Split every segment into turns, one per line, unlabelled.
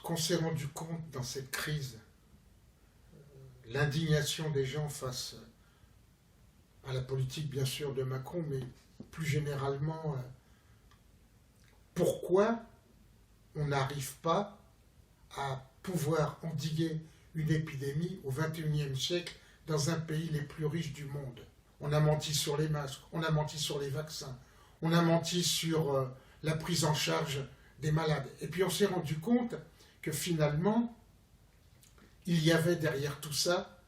qu'on s'est rendu compte dans cette crise, l'indignation des gens face à la politique bien sûr de Macron, mais plus généralement, pourquoi on n'arrive pas à pouvoir endiguer une épidémie au XXIe siècle dans un pays les plus riches du monde. On a menti sur les masques, on a menti sur les vaccins, on a menti sur la prise en charge des malades. Et puis on s'est rendu compte que finalement, il y avait derrière tout ça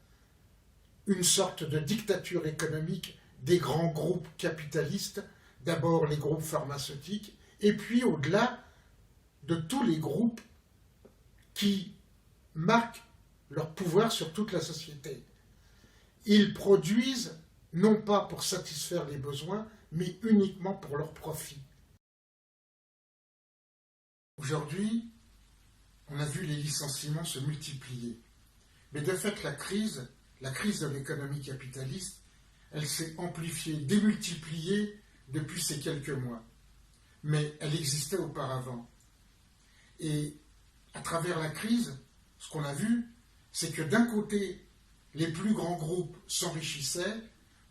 une sorte de dictature économique des grands groupes capitalistes, d'abord les groupes pharmaceutiques, et puis au-delà de tous les groupes qui marquent leur pouvoir sur toute la société. Ils produisent non pas pour satisfaire les besoins, mais uniquement pour leur profit. Aujourd'hui, on a vu les licenciements se multiplier. Mais de fait, la crise de l'économie capitaliste, elle s'est amplifiée, démultipliée depuis ces quelques mois. Mais elle existait auparavant. Et à travers la crise, ce qu'on a vu, c'est que d'un côté, les plus grands groupes s'enrichissaient,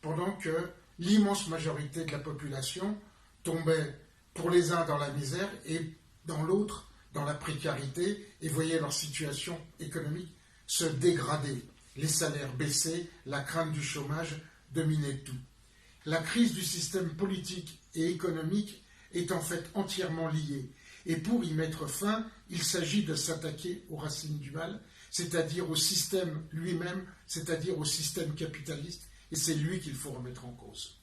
pendant que l'immense majorité de la population tombait pour les uns dans la misère et dans l'autre dans la précarité et voyait leur situation économique se dégrader. Les salaires baissaient, la crainte du chômage dominait tout. La crise du système politique et économique est en fait entièrement liée. Et pour y mettre fin, il s'agit de s'attaquer aux racines du mal, c'est-à-dire au système lui-même, c'est-à-dire au système capitaliste, et c'est lui qu'il faut remettre en cause.